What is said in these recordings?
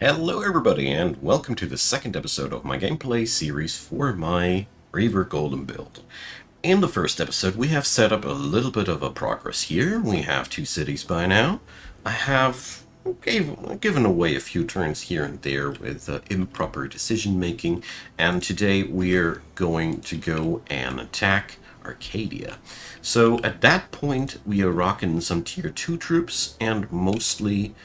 Hello everybody and welcome to the second episode of my gameplay series for my Reaver Golem build. In the first episode we have set up a little bit of a progress here. We have 2 cities by now. I have given away a few turns here and there with improper decision making, and today we're going to go and attack Arcadia. So at that point we are rocking some tier 2 troops and mostly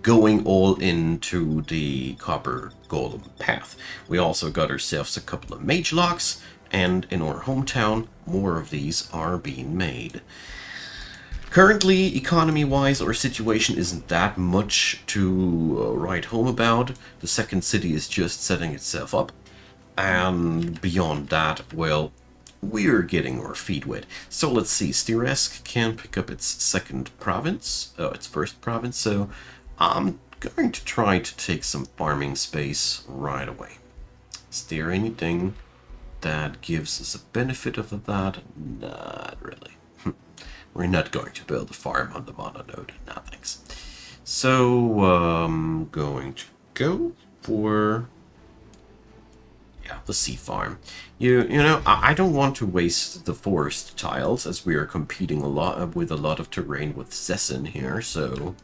going all into the copper golem path. We also got ourselves a couple of mage locks, and in our hometown more of these are being made. Currently, economy-wise, our situation isn't that much to write home about. The second city is just setting itself up, and beyond that, well, we're getting our feet wet. So let's see, Stiresk can pick up its its first province, so I'm going to try to take some farming space right away. Is there anything that gives us a benefit of that? Not really. We're not going to build a farm on the mono node. No thanks. So I'm going to go for the sea farm. You know, I don't want to waste the forest tiles as we are competing a lot with a lot of terrain with Zessin here, so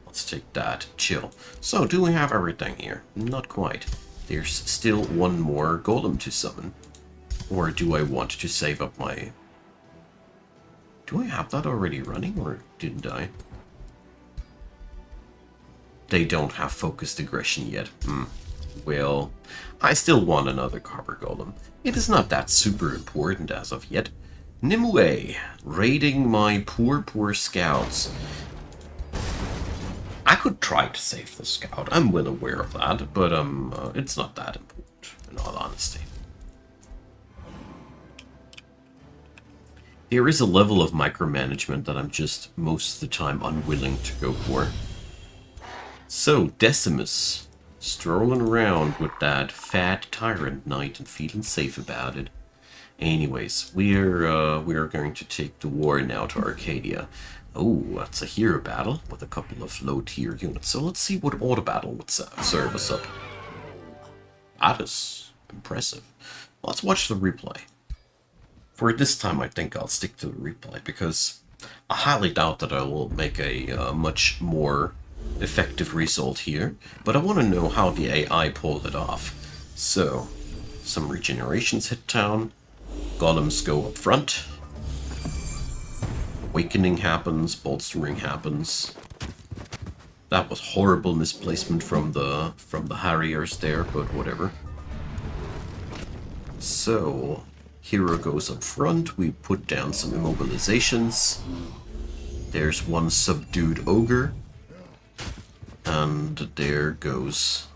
let's take that. Chill. So, do we have everything here? Not quite. There's still one more golem to summon. Or do I want to save up my... Do I have that already running, or didn't I? They don't have focused aggression yet. Well, I still want another copper golem. It is not that super important as of yet. Nimue, raiding my poor scouts. I could try to save the scout, I'm well aware of that, but it's not that important, in all honesty. There is a level of micromanagement that I'm just most of the time unwilling to go for. So, Decimus, strolling around with that fat tyrant knight and feeling safe about it. Anyways, we are going to take the war now to Arcadia. Oh, that's a hero battle with a couple of low-tier units. So let's see what auto battle would serve us up. That is impressive. Let's watch the replay. For this time, I think I'll stick to the replay, because I highly doubt that I will make a much more effective result here. But I want to know how the AI pulled it off. So, some regenerations hit town. Golems go up front. Awakening happens, bolstering happens. That was horrible misplacement from the Harriers there, but whatever. So, hero goes up front, we put down some immobilizations. There's one subdued ogre. And there goes...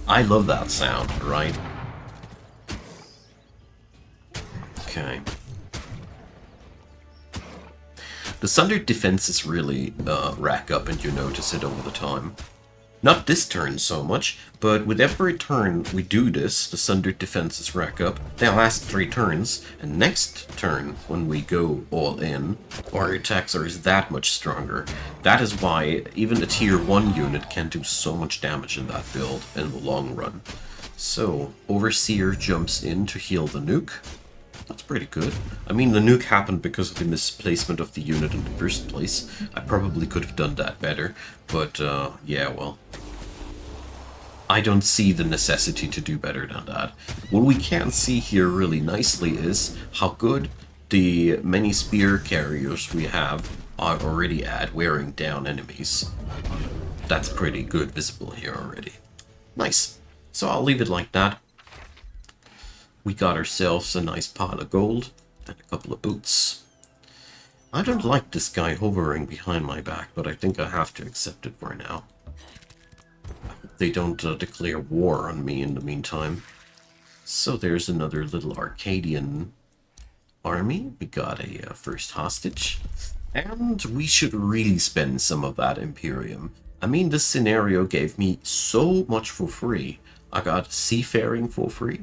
I love that sound, right? Okay. The Sundered defenses really rack up, and you notice it over the time. Not this turn so much, but with every turn we do this, the Sundered defenses rack up. They last 3 turns, and next turn, when we go all in, our attacks are that much stronger. That is why even a tier 1 unit can do so much damage in that build in the long run. So, Overseer jumps in to heal the nuke. That's pretty good. I mean, the nuke happened because of the misplacement of the unit in the first place. I probably could have done that better, but yeah, well. I don't see the necessity to do better than that. What we can see here really nicely is how good the many spear carriers we have are already at wearing down enemies. That's pretty good visible here already. Nice. So I'll leave it like that. We got ourselves a nice pile of gold and a couple of boots. I don't like this guy hovering behind my back, but I think I have to accept it for now. I hope they don't declare war on me in the meantime. So there's another little Arcadian army. We got a first hostage. And we should really spend some of that Imperium. I mean, this scenario gave me so much for free. I got seafaring for free.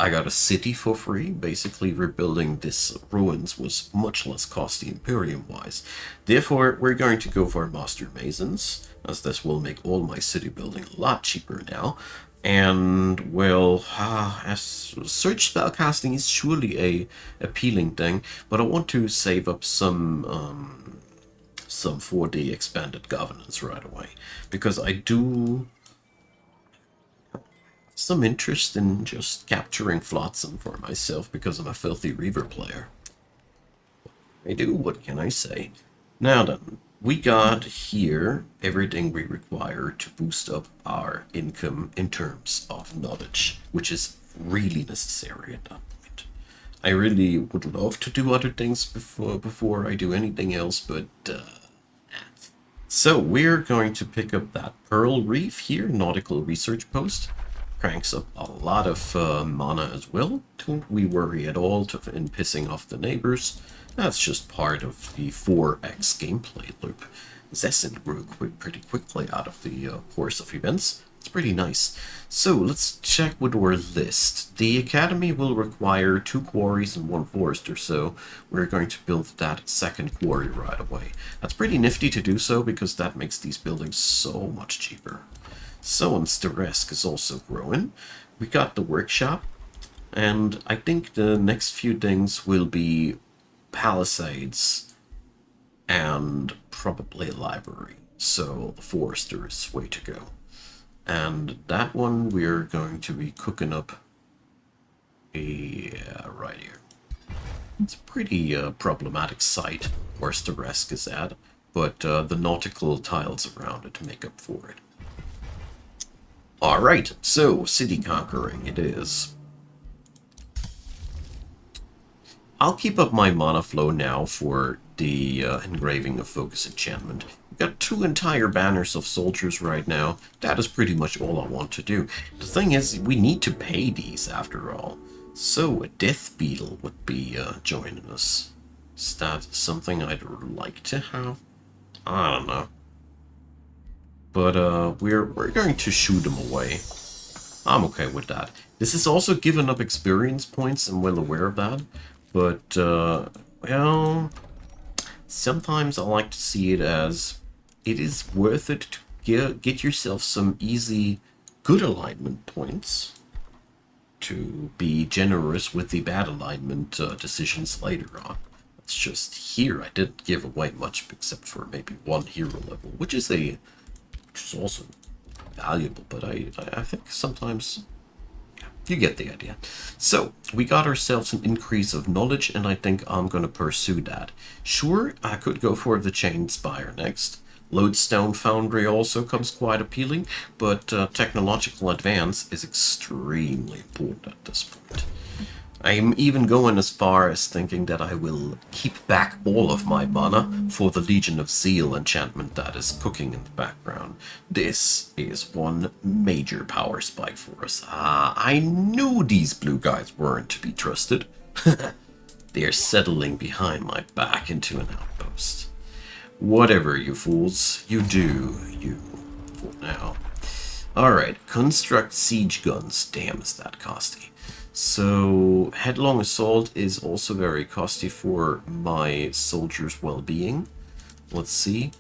I got a city for free. Basically, rebuilding this ruins was much less costly Imperium-wise. Therefore, we're going to go for Master Masons, as this will make all my city building a lot cheaper now. And, well, as search spellcasting is surely a appealing thing, but I want to save up some for the expanded governance right away, because I do some interest in just capturing Flotsam for myself because I'm a filthy Reaver player. I do, what can I say? Now then, we got here everything we require to boost up our income in terms of knowledge, which is really necessary at that point. I really would love to do other things before I do anything else, but so we're going to pick up that Pearl Reef here, Nautical Research Post. Cranks up a lot of mana as well. Don't we worry at all in pissing off the neighbors. That's just part of the 4x gameplay loop. Zessin grew pretty quickly out of the course of events. It's pretty nice. So let's check with our list. The academy will require 2 quarries and 1 forester, so we're going to build that second quarry right away. That's pretty nifty to do so because that makes these buildings so much cheaper. So on Steresk is also growing. We got the workshop, and I think the next few things will be palisades and probably a library. So the forester is way to go. And that one we're going to be cooking up right here. It's a pretty problematic site where Steresk is at, but the nautical tiles around it make up for it. Alright, so city conquering it is. I'll keep up my mana flow now for the engraving of focus enchantment. We've got 2 entire banners of soldiers right now. That is pretty much all I want to do. The thing is, we need to pay these after all. So a death beetle would be joining us. Is that something I'd like to have? I don't know. But we're going to shoot them away. I'm okay with that. This is also giving up experience points, I'm well aware of that. But, well, sometimes I like to see it as it is worth it to get yourself some easy good alignment points to be generous with the bad alignment decisions later on. It's just here I didn't give away much except for maybe 1 hero level, which is also valuable, but I think sometimes you get the idea. So we got ourselves an increase of knowledge, and I think I'm going to pursue that. Sure, I could go for the Chain Spire next. Lodestone Foundry also comes quite appealing, but technological advance is extremely important at this point. I'm even going as far as thinking that I will keep back all of my mana for the Legion of Zeal enchantment that is cooking in the background. This is one major power spike for us. I knew these blue guys weren't to be trusted. They're settling behind my back into an outpost. Whatever, you fools. You do, you, for now. Alright, construct siege guns. Damn, is that costly. So, Headlong Assault is also very costly for my soldiers' well-being. Let's see.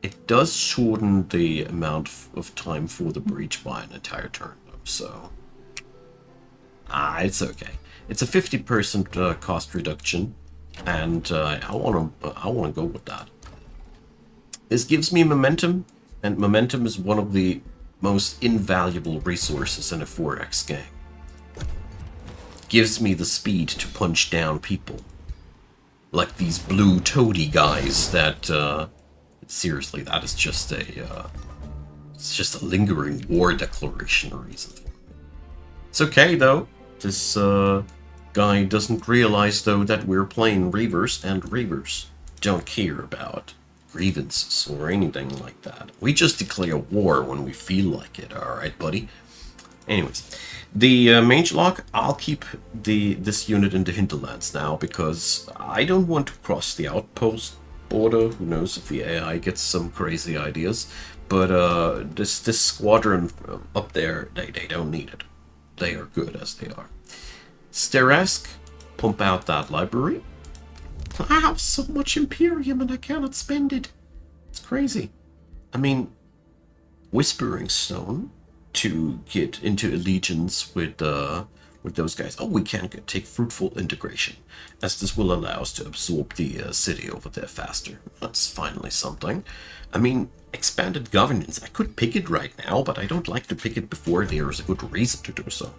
It does shorten the amount of time for the breach by an entire turn, though, so... it's okay. It's a 50% cost reduction, and I wanna go with that. This gives me momentum, and momentum is one of the most invaluable resources in a 4X game. Gives me the speed to punch down people. Like these blue toady guys that, seriously, that is just it's just a lingering war declaration reason for it. It's okay, though. This, guy doesn't realize, though, that we're playing Reavers, and Reavers don't care about grievances or anything like that. We just declare war when we feel like it, alright, buddy? Anyways, the Mage Lock, I'll keep this unit in the hinterlands now, because I don't want to cross the outpost border. Who knows if the AI gets some crazy ideas. But this squadron up there, they don't need it. They are good as they are. Steresk, pump out that library. I have so much Imperium and I cannot spend it. It's crazy. I mean, Whispering Stone to get into allegiance with those guys. Oh, we can take Fruitful Integration, as this will allow us to absorb the city over there faster. That's finally something. I mean, Expanded Governance. I could pick it right now, but I don't like to pick it before there is a good reason to do so.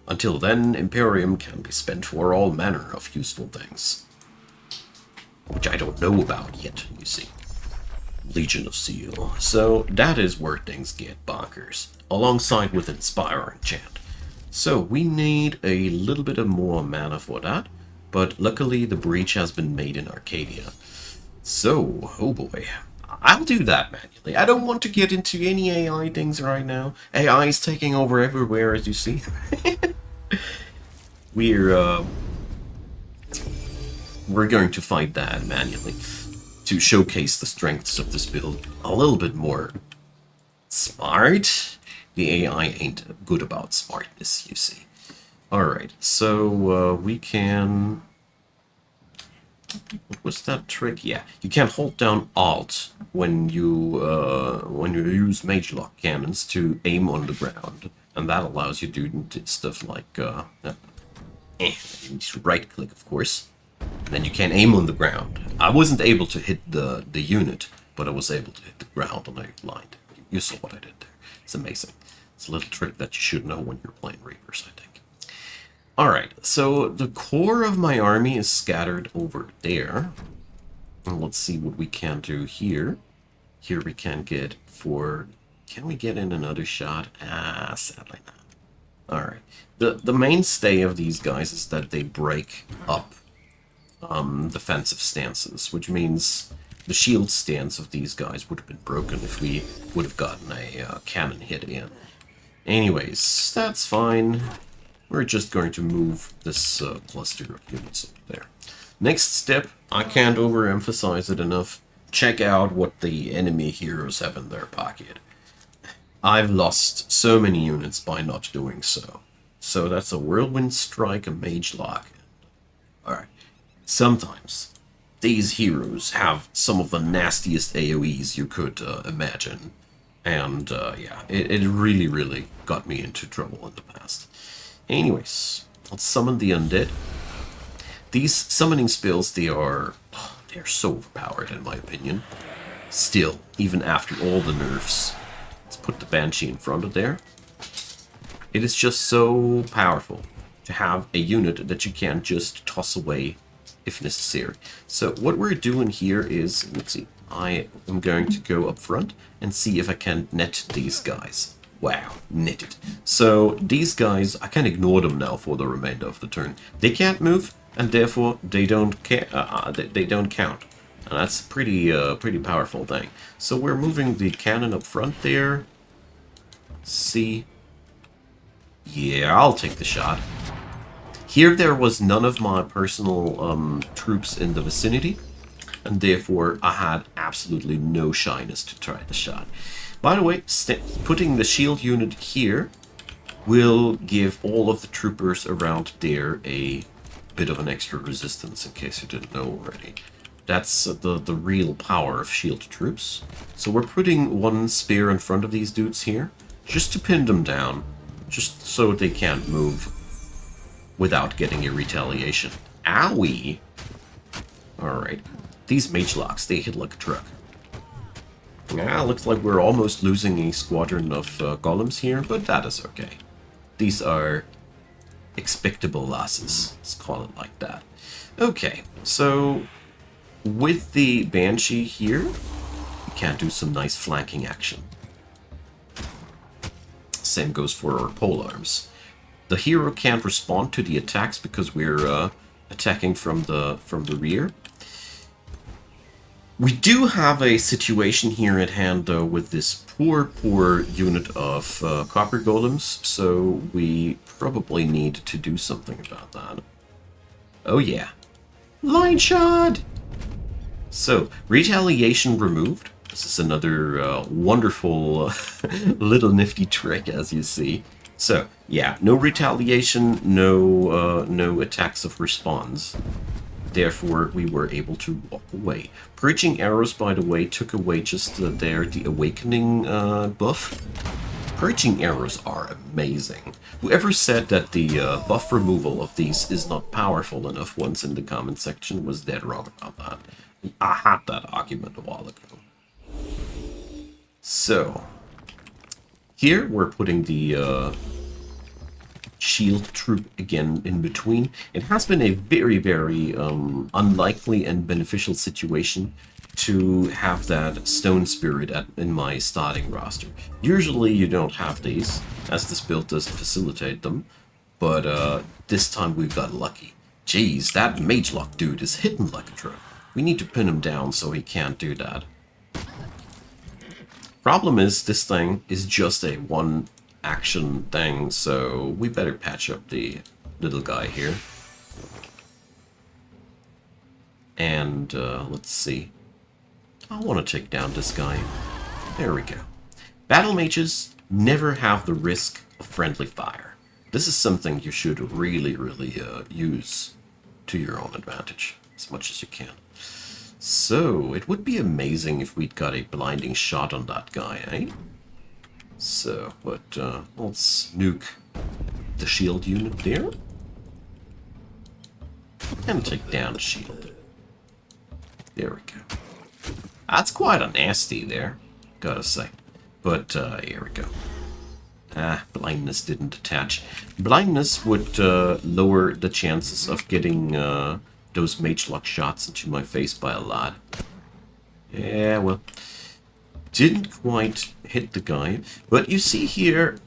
Until then, Imperium can be spent for all manner of useful things. Which I don't know about yet, you see. Legion of Seal. So that is where things get bonkers, alongside with Inspiring Chant. So we need a little bit of more mana for that, but luckily the breach has been made in Arcadia. So, oh boy, I'll do that manually. I don't want to get into any AI things right now. AI is taking over everywhere, as you see. We're going to fight that manually to showcase the strengths of this build a little bit more. Smart? The AI ain't good about smartness, you see. Alright, so we can... What was that trick? Yeah, you can hold down Alt when you use Mage Lock cannons to aim on the ground, and that allows you to do stuff like you need to right click, of course. Then you can aim on the ground. I wasn't able to hit the unit, but I was able to hit the ground on a line. You saw what I did there. It's amazing. It's a little trick that you should know when you're playing Reavers, I think. Alright, so the core of my army is scattered over there. And let's see what we can do here. Here we can get for... Can we get in another shot? Sadly not. Alright. The mainstay of these guys is that they break up defensive stances, which means the shield stance of these guys would have been broken if we would have gotten a cannon hit in. Anyways, that's fine. We're just going to move this cluster of units over there. Next step, I can't overemphasize it enough. Check out what the enemy heroes have in their pocket. I've lost so many units by not doing so. So that's a Whirlwind Strike, a Mage Lock. Alright. Sometimes these heroes have some of the nastiest AoEs you could imagine. And yeah, it really, really got me into trouble in the past. Anyways, let's summon the undead. These summoning spells, they're so overpowered in my opinion. Still, even after all the nerfs. Let's put the Banshee in front of there. It is just so powerful to have a unit that you can just toss away if necessary. So what we're doing here is, let's see, I am going to go up front and see if I can net these guys. Wow, netted. So these guys, I can ignore them now for the remainder of the turn. They can't move, and therefore they don't they don't count. And that's a pretty powerful thing. So we're moving the cannon up front there. Let's see. Yeah, I'll take the shot. Here there was none of my personal troops in the vicinity, and therefore I had absolutely no shyness to try the shot. By the way, putting the shield unit here will give all of the troopers around there a bit of an extra resistance, in case you didn't know already. That's the real power of shield troops. So we're putting one spear in front of these dudes here, just to pin them down, just so they can't move without getting a retaliation. Owie! Alright. These mage locks, they hit like a truck. Yeah, looks like we're almost losing a squadron of golems here, but that is okay. These are expectable losses. Let's call it like that. Okay, so with the Banshee here, we can do some nice flanking action. Same goes for our polearms. The hero can't respond to the attacks because we're attacking from the rear. We do have a situation here at hand, though, with this poor unit of copper golems, so we probably need to do something about that. Oh yeah. Line shot! So, retaliation removed. This is another wonderful little nifty trick, as you see. So, yeah, no retaliation, no attacks of response. Therefore, we were able to walk away. Purging arrows, by the way, took away just the awakening buff. Purging arrows are amazing. Whoever said that the buff removal of these is not powerful enough once in the comment section was dead wrong about that. I had that argument a while ago. So, here we're putting the shield troop again in between. It has been a very, very unlikely and beneficial situation to have that stone spirit in my starting roster. Usually you don't have these, as this build doesn't facilitate them, but this time we've got lucky. Jeez, that mage lock dude is hitting like a truck. We need to pin him down so he can't do that. Problem is, this thing is just a one action thing, so we better patch up the little guy here. And let's see. I want to take down this guy. There we go. Battle mages never have the risk of friendly fire. This is something you should really, really use to your own advantage as much as you can. So, it would be amazing if we'd got a blinding shot on that guy, eh? So, but let's nuke the shield unit there. And take down the shield. There we go. That's quite a nasty there, gotta say. But here we go. Blindness didn't attach. Blindness would lower the chances of getting those mage-lock shots into my face by a lot. Yeah, well, didn't quite hit the guy. But you see here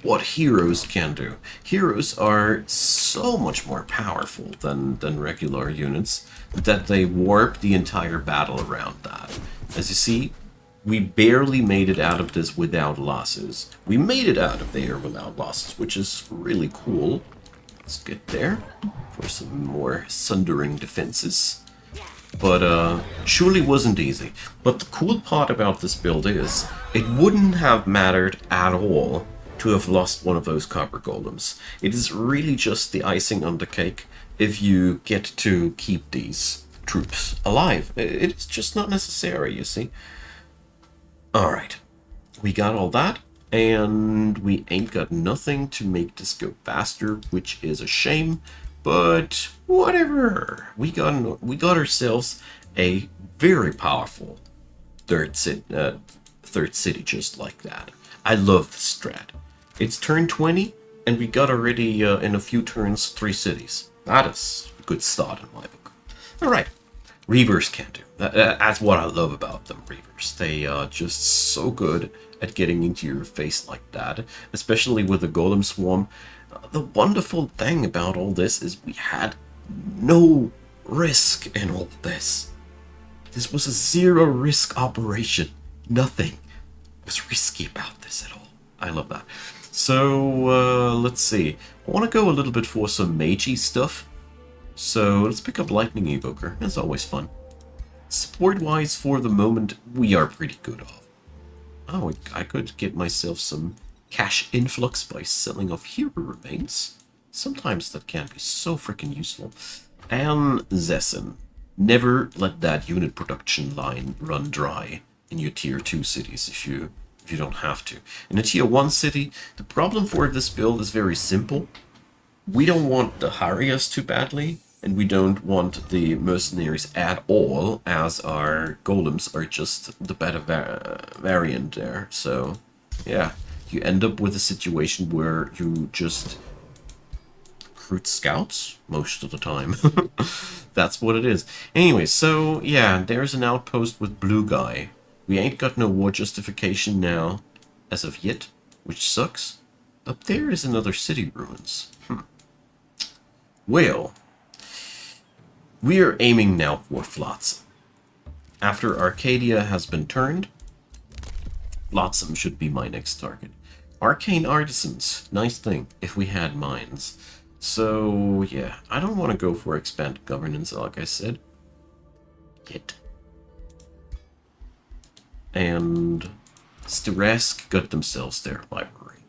what heroes can do. Heroes are so much more powerful than regular units that they warp the entire battle around that. As you see, we barely made it out of this without losses. We made it out of there without losses, which is really cool. Let's get there for some more sundering defenses. But surely wasn't easy. But the cool part about this build is, it wouldn't have mattered at all to have lost one of those copper golems. It is really just the icing on the cake if you get to keep these troops alive. It's just not necessary, you see. Alright, we got all that, and we ain't got nothing to make this go faster, which is a shame, but whatever. We got ourselves a very powerful third city just like that. I love the strat. It's turn 20, and we got already, in a few turns, 3 cities. That is a good start in my book. Alright, Reavers can do. That's what I love about them, Reavers. They are just so good at getting into your face like that, especially with the Golem Swarm. The wonderful thing about all this is we had no risk in all this. This was a zero-risk operation. Nothing was risky about this at all. I love that. So, let's see. I want to go a little bit for some magey stuff. So, let's pick up Lightning Evoker. That's always fun. Support-wise, for the moment, we are pretty good off. Oh, I could get myself some cash influx by selling off hero remains. Sometimes that can be so freaking useful. And Zessen. Never let that unit production line run dry in your tier 2 cities if you don't have to. In a tier 1 city, the problem for this build is very simple. We don't want the Harriers too badly, and we don't want the mercenaries at all, as our golems are just the better variant there. So, yeah, you end up with a situation where you just recruit scouts most of the time. That's what it is. Anyway, so, yeah, there's an outpost with Blue Guy. We ain't got no war justification now, as of yet, which sucks. Up there is another city ruins. Well, we are aiming now for Flotsam. After Arcadia has been turned, Flotsam should be my next target. Arcane Artisans, nice thing, if we had mines. So, yeah, I don't want to go for expanded governance, like I said. Yet. And Stiresk got themselves their library.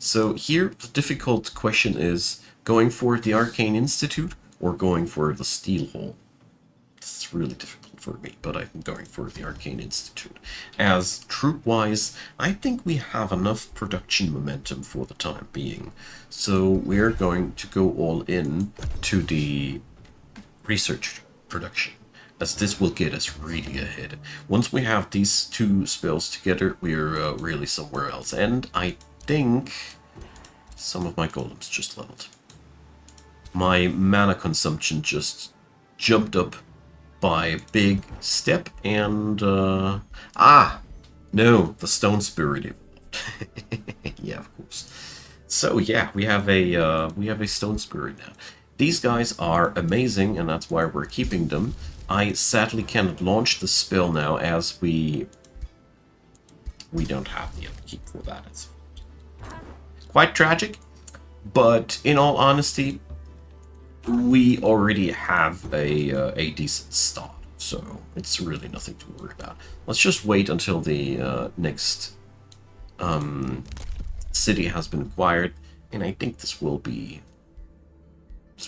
So here, the difficult question is going for the Arcane Institute or going for the Steel Hole. It's really difficult for me, but I'm going for the Arcane Institute. As troop-wise, I think we have enough production momentum for the time being. So we're going to go all in to the research production, as this will get us really ahead. Once we have these two spells together, we're really somewhere else. And I think some of my golems just leveled. My mana consumption just jumped up by a big step, and no, the stone spirit evolved. Yeah, of course. So yeah, we have a stone spirit now. These guys are amazing, and that's why we're keeping them. I sadly cannot launch the spell now, as we don't have the upkeep for that. It's quite tragic, but in all honesty, we already have a decent start, so it's really nothing to worry about. Let's just wait until the next city has been acquired, and I think this will be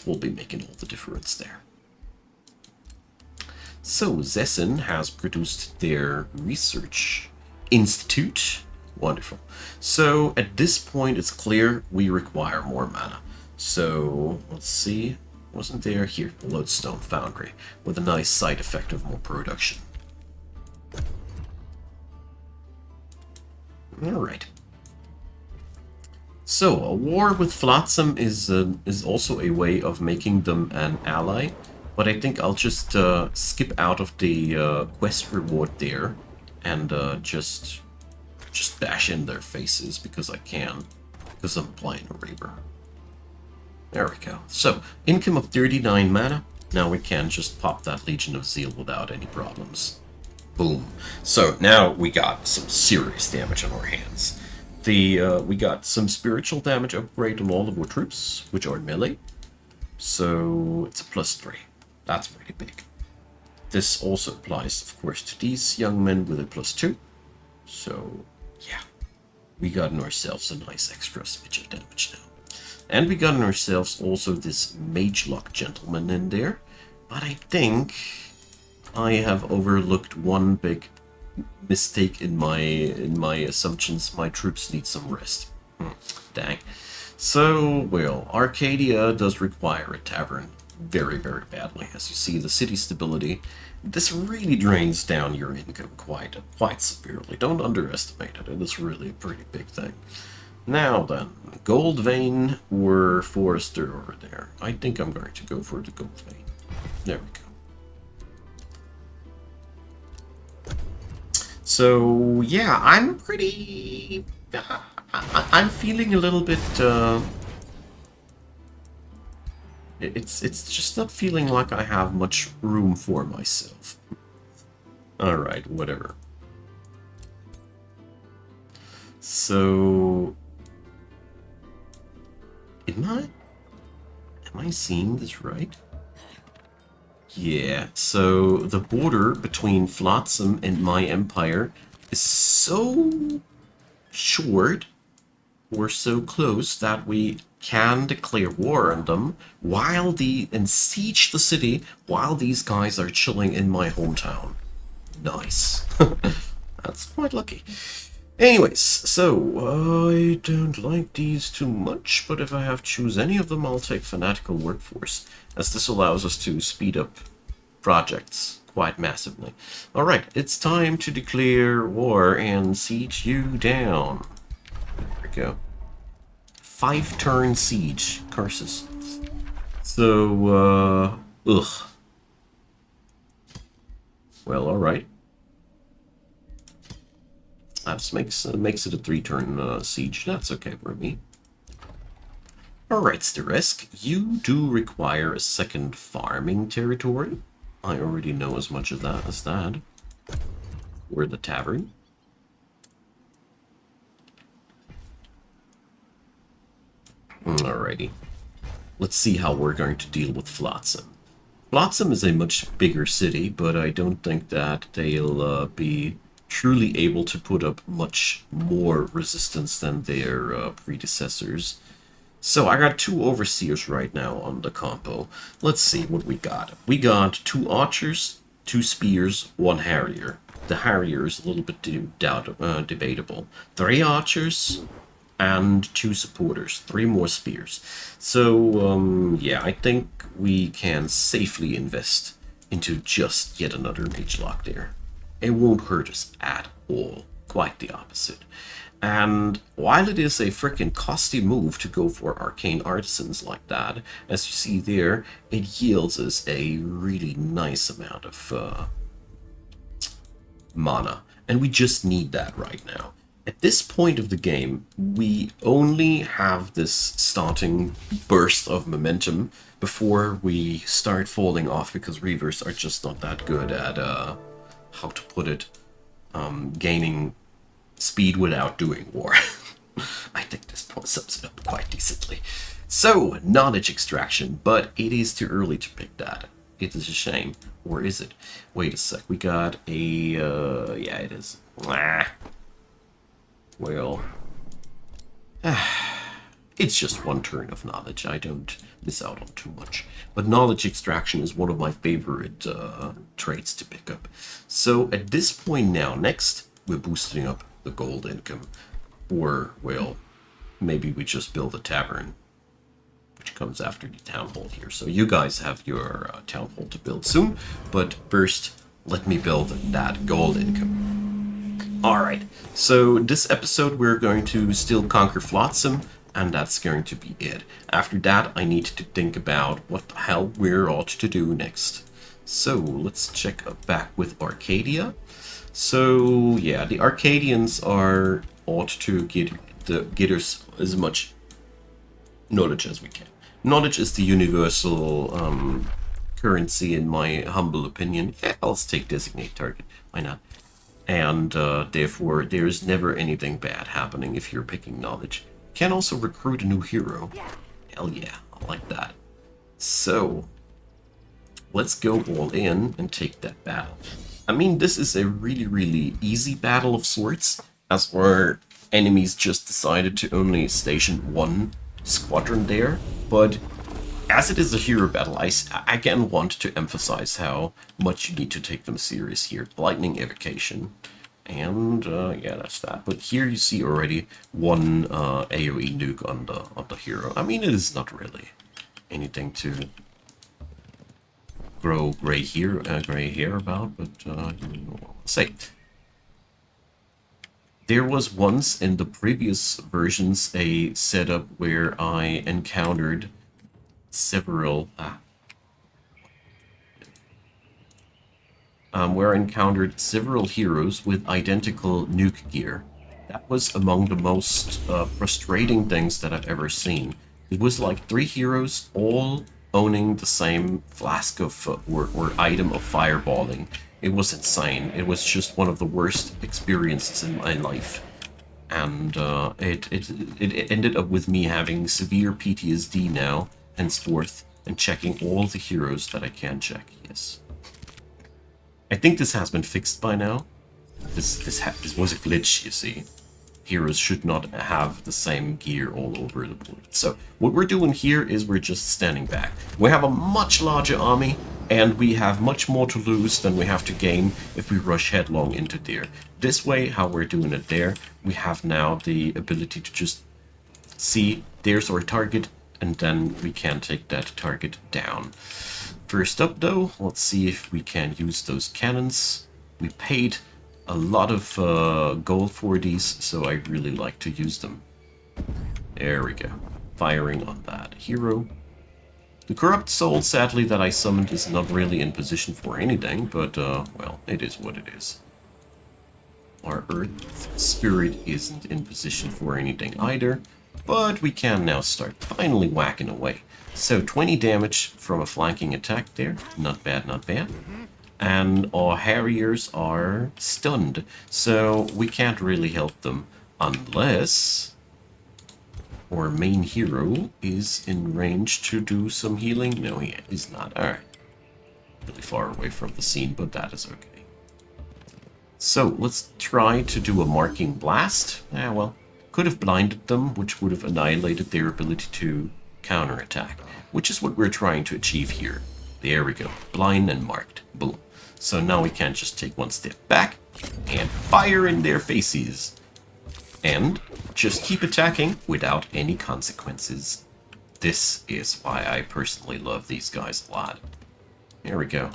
making all the difference there. So Zessen has produced their research institute. Wonderful. So at this point, it's clear we require more mana. So let's see. Wasn't there here? The Lodestone Foundry, with a nice side effect of more production. Alright. So, a war with Flotsam is also a way of making them an ally, but I think I'll just skip out of the quest reward there and just bash in their faces because I can, because I'm playing a Reaver. There we go. So, income of 39 mana. Now we can just pop that Legion of Zeal without any problems. Boom. So now we got some serious damage on our hands. We got some spiritual damage upgrade on all of our troops, which are melee. So it's a +3. That's pretty big. This also applies, of course, to these young men with a +2. So, yeah. We gotten ourselves a nice extra smidge of damage now. And we gotten ourselves also this Mage-Lock gentleman in there. But I think I have overlooked one big mistake in my assumptions. My troops need some rest. Dang. So, well, Arcadia does require a tavern very, very badly. As you see, the city stability, this really drains down your income quite severely. Don't underestimate it. It is really a pretty big thing. Now then, Gold Vein or Forester over there. I think I'm going to go for the Gold Vein. There we go. So, yeah, I'm pretty... I'm feeling a little bit... It's just not feeling like I have much room for myself. Alright, whatever. So... Am I seeing this right? Yeah, so the border between Flotsam and my empire is so short or so close that we can declare war on them and siege the city while these guys are chilling in my hometown. Nice. That's quite lucky. Anyways, so I don't like these too much, but if I have to choose any of them, I'll take Fanatical Workforce, as this allows us to speed up projects quite massively. Alright, it's time to declare war and siege you down. There we go. 5-turn siege. Curses. So, ugh. Well, alright. That makes it a 3-turn siege. That's okay for me. Alright, Steresk, you do require a second farming territory. I already know as much of that as that. Or the tavern. Alrighty. Let's see how we're going to deal with Flotsam. Flotsam is a much bigger city, but I don't think that they'll be truly able to put up much more resistance than their predecessors. So I got 2 overseers right now on the compo. Let's see what we got. We got 2 archers, 2 spears, 1 harrier. The harrier is a little bit debatable. 3 archers and 2 supporters, 3 more spears. So yeah, I think we can safely invest into just yet another mage lock there. It won't hurt us at all. Quite the opposite. And while it is a freaking costly move to go for arcane artisans like that, as you see there, it yields us a really nice amount of mana. And we just need that right now. At this point of the game, we only have this starting burst of momentum before we start falling off because Reavers are just not that good at, how to put it, gaining speed without doing war. I think this sums it up quite decently. So, knowledge extraction, but it is too early to pick that. It is a shame. Or is it? Wait a sec, we got a, yeah, it is. Well, it's just 1 turn of knowledge. I don't miss out on too much. But knowledge extraction is one of my favorite traits to pick up. So at this point now, next, we're boosting up the gold income. Or, well, maybe we just build a tavern, which comes after the town hall here. So you guys have your town hall to build soon. But first, let me build that gold income. Alright, so this episode we're going to still conquer Flotsam, and that's going to be it. After that, I need to think about what the hell we're ought to do next. So, let's check back with Arcadia. So, yeah, the Arcadians ought to get us as much knowledge as we can. Knowledge is the universal currency in my humble opinion. Yeah, let's take designate target. Why not? And therefore, there's never anything bad happening if you're picking knowledge. You can also recruit a new hero. Hell yeah, I like that. So, let's go all in and take that battle. I mean, this is a really, really easy battle of sorts, as our enemies just decided to only station 1 squadron there, but as it is a hero battle, I again want to emphasize how much you need to take them serious here. Lightning evocation. And yeah, that's that. But here you see already 1 AoE nuke on the hero. I mean, it is not really anything to grow gray hair about, but you know what I'll say. There was once in the previous versions a setup where I encountered several heroes with identical nuke gear. That was among the most frustrating things that I've ever seen. It was like 3 heroes all owning the same flask of or item of fireballing. It was insane. It was just one of the worst experiences in my life. And it ended up with me having severe PTSD now, henceforth, and checking all the heroes that I can check. Yes. I think this has been fixed by now. This was a glitch, you see. Heroes should not have the same gear all over the board. So what we're doing here is we're just standing back. We have a much larger army, and we have much more to lose than we have to gain if we rush headlong into there. This way, how we're doing it there, we have now the ability to just see there's our target, and then we can take that target down. First up though, let's see if we can use those cannons. We paid a lot of gold for these, so I really like to use them. There we go. Firing on that hero. The corrupt soul, sadly, that I summoned is not really in position for anything, but, well, it is what it is. Our earth spirit isn't in position for anything either, but we can now start finally whacking away. So 20 damage from a flanking attack there. Not bad, not bad. And our harriers are stunned, so we can't really help them unless our main hero is in range to do some healing. No, he is not. Alright. Really far away from the scene, but that is okay. So let's try to do a marking blast. Well, could have blinded them, which would have annihilated their ability to counterattack, which is what we're trying to achieve here. There we go. Blind and marked. Boom. So now we can just take one step back and fire in their faces. And just keep attacking without any consequences. This is why I personally love these guys a lot. There we go.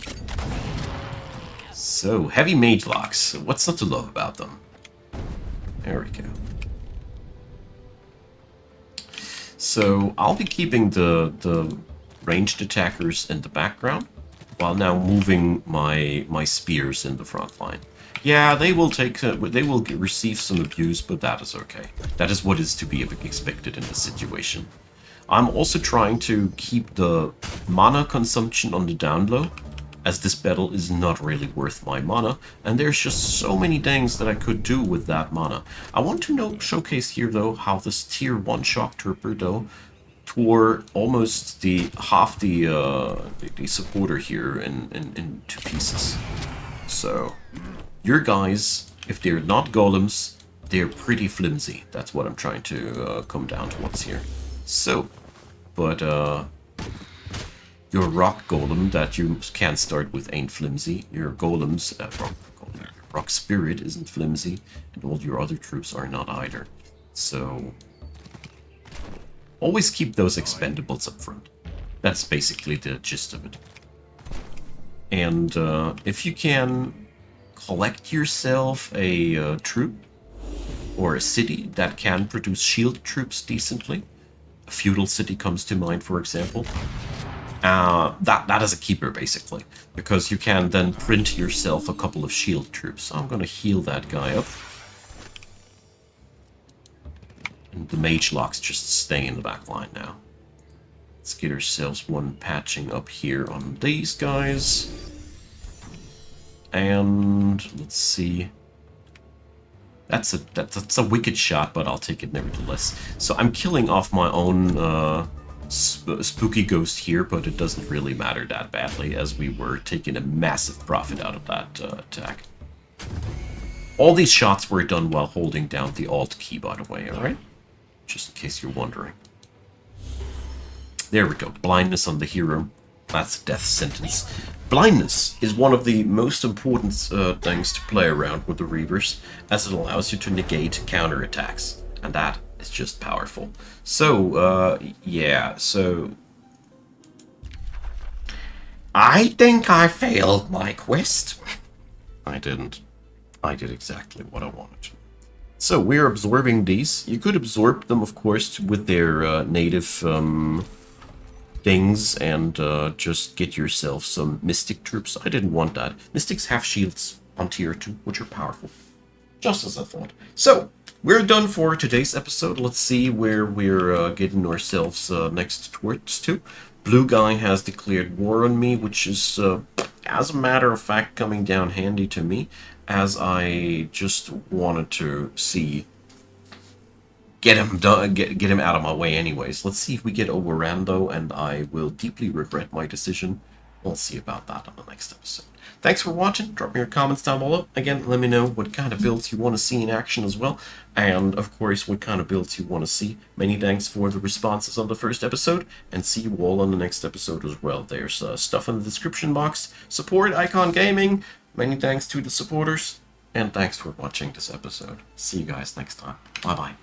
So, heavy mage locks. What's not to love about them? There we go. So, I'll be keeping the ranged attackers in the background, while now moving my spears in the front line. Yeah, they will receive some abuse, but that is okay. That is what is to be expected in this situation. I'm also trying to keep the mana consumption on the down low, as this battle is not really worth my mana, and there's just so many things that I could do with that mana. I want to showcase here, though, how this tier 1 shock trooper, though, tore almost half the supporter here in two pieces. So, your guys, if they're not golems, they're pretty flimsy. That's what I'm trying to come down towards here. So, but your rock golem that you can start with ain't flimsy. Your golems, rock spirit isn't flimsy, and all your other troops are not either. So, always keep those expendables up front. That's basically the gist of it. And if you can collect yourself a troop or a city that can produce shield troops decently, a feudal city comes to mind, for example. That is a keeper, basically, because you can then print yourself a couple of shield troops. So I'm going to heal that guy up. And the mage locks just stay in the back line now. Let's get ourselves one patching up here on these guys. And let's see. That's a wicked shot, but I'll take it nevertheless. So I'm killing off my own spooky ghost here, but it doesn't really matter that badly, as we were taking a massive profit out of that attack. All these shots were done while holding down the Alt key, by the way, alright? Just in case you're wondering. There we go. Blindness on the hero. That's a death sentence. Blindness is one of the most important things to play around with the Reavers, as it allows you to negate counterattacks. And that is just powerful. So, yeah, so... I think I failed my quest. I didn't. I did exactly what I wanted to. So, we're absorbing these. You could absorb them, of course, with their native things and just get yourself some Mystic troops. I didn't want that. Mystics have shields on tier 2, which are powerful. Just as I thought. So, we're done for today's episode. Let's see where we're getting ourselves next towards to. Blue guy has declared war on me, which is, as a matter of fact, coming down handy to me, as I just wanted to see... Get him done. Get him out of my way anyways. Let's see if we get overran, though, and I will deeply regret my decision. We'll see about that on the next episode. Thanks for watching. Drop me your comments down below. Again, let me know what kind of builds you want to see in action as well. And, of course, what kind of builds you want to see. Many thanks for the responses on the first episode. And see you all on the next episode as well. There's stuff in the description box. Support Icon Gaming. Many thanks to the supporters. And thanks for watching this episode. See you guys next time. Bye-bye.